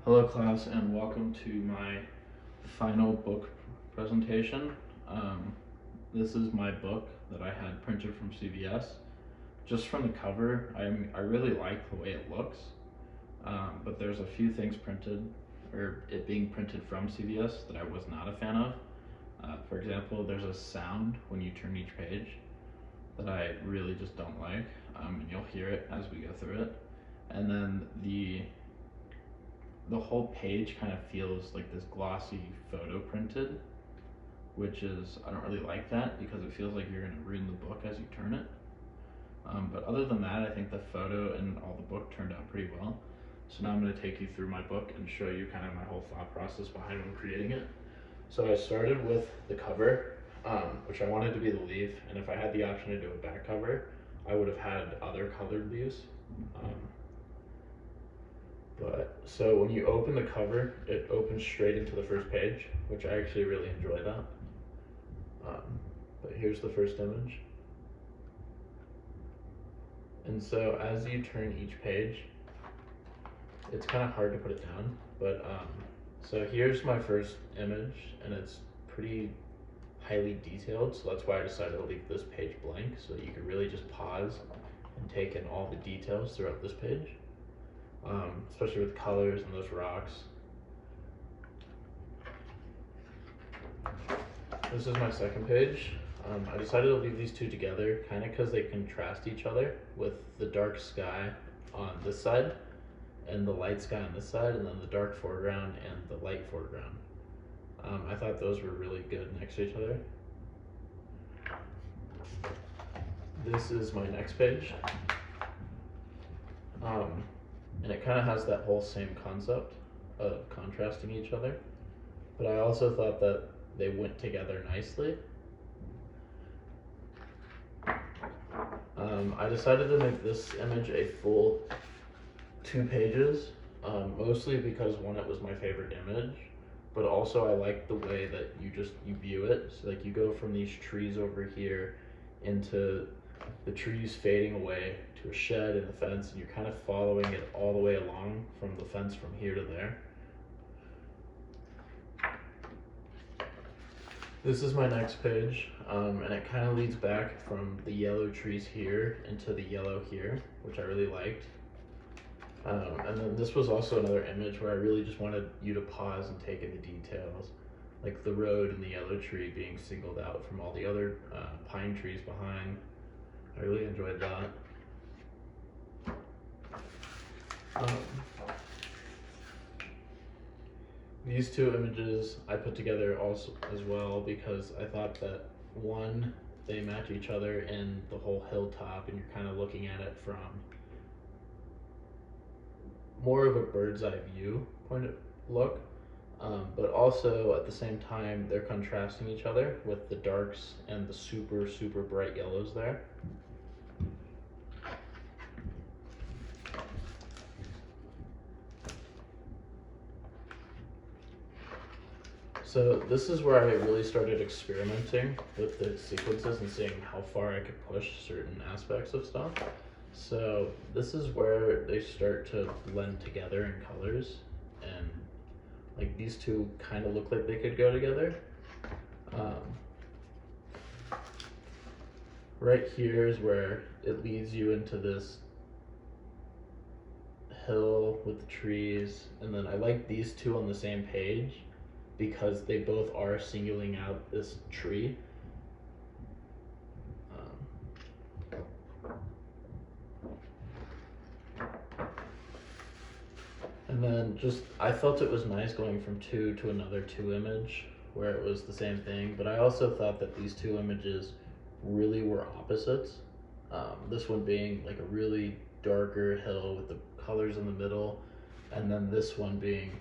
Hello class and welcome to my final book presentation. This is my book that I had printed from CVS. Just from the cover, I really like the way it looks, but there's a few things printed, or it being printed from CVS, that I was not a fan of. For example, there's a sound when you turn each page that I really just don't like, and you'll hear it as we go through it. And then the whole page kind of feels like this glossy photo printed, which is, I don't really like that because it feels like you're going to ruin the book as you turn it. But other than that, I think the photo and all the book turned out pretty well. So now I'm going to take you through my book and show you kind of my whole thought process behind when creating it. So I started with the cover, which I wanted to be the leaf, and if I had the option to do a back cover, I would have had other colored leaves. So when you open the cover, it opens straight into the first page, which I actually really enjoy that. But here's the first image. And so as you turn each page, it's kind of hard to put it down, but so here's my first image, and it's pretty highly detailed, so that's why I decided to leave this page blank, so that you could really just pause and take in all the details throughout this page. Especially with colors and those rocks. This is my second page. I decided to leave these two together kind of because they contrast each other, with the dark sky on this side and the light sky on this side, and then the dark foreground and the light foreground. I thought those were really good next to each other. This is my next page. And it kind of has that whole same concept of contrasting each other, but I also thought that they went together nicely. I decided to make this image a full 2 pages, mostly because one, it was my favorite image, but also I like the way that you view it. So like you go from these trees over here into the trees fading away to a shed and a fence, and you're kind of following it all the way along from the fence from here to there. This is my next page, and it kind of leads back from the yellow trees here into the yellow here, which I really liked. And then this was also another image where I really just wanted you to pause and take in the details, like the road and the yellow tree being singled out from all the other pine trees behind. I really enjoyed that. These two images I put together also as well because I thought that, one, they match each other in the whole hilltop, and you're kind of looking at it from more of a bird's eye view point of look, but also at the same time they're contrasting each other with the darks and the super bright yellows there. So this is where I really started experimenting with the sequences and seeing how far I could push certain aspects of stuff. So this is where they start to blend together in colors, and like these two kind of look like they could go together. Right here is where it leads you into this hill with the trees, and then I like these two on the same page because they both are singling out this tree. And then I felt it was nice going from 2 to another 2 image where it was the same thing, but I also thought that these 2 images really were opposites. This one being like a really darker hill with the colors in the middle, and then this one being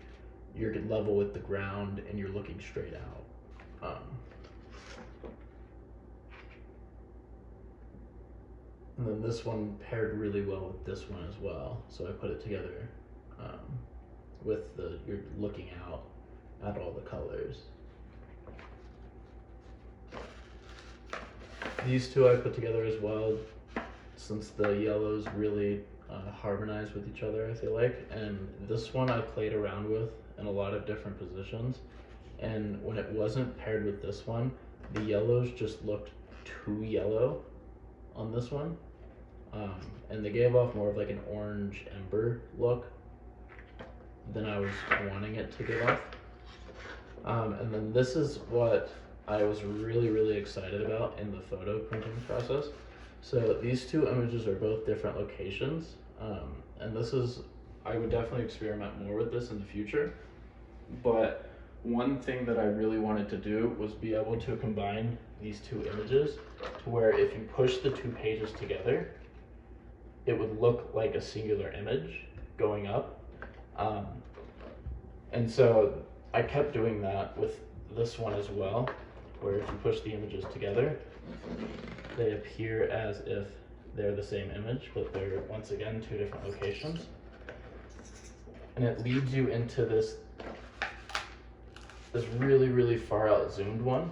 you're level with the ground and you're looking straight out. And then this one paired really well with this one as well, so I put it together with you're looking out at all the colors. These two I put together as well, since the yellows really harmonize with each other, I feel like. And this one I played around with in a lot of different positions. And when it wasn't paired with this one, the yellows just looked too yellow on this one. And they gave off more of like an orange ember look than I was wanting it to give off. And then this is what I was really excited about in the photo printing process. So these two images are both different locations, and this is, I would definitely experiment more with this in the future. But one thing that I really wanted to do was be able to combine these two images to where if you push the two pages together, it would look like a singular image going up. And so I kept doing that with this one as well, where if you push the images together, they appear as if they're the same image, but they're once again two different locations. And it leads you into this really far out zoomed one,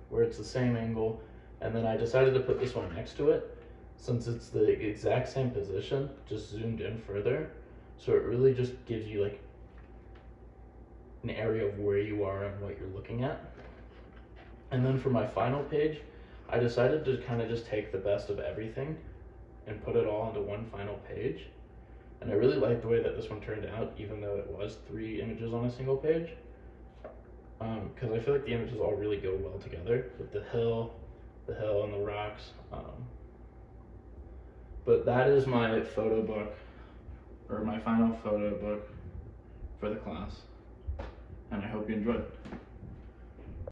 where it's the same angle. And then I decided to put this one next to it, since it's the exact same position, just zoomed in further. So it really just gives you like an area of where you are and what you're looking at. And then for my final page, I decided to kind of just take the best of everything and put it all into one final page. And I really like the way that this one turned out, even though it was 3 images on a single page. Because I feel like the images all really go well together with the hill and the rocks. But that is my photo book, or my final photo book for the class. And I hope you enjoyed it.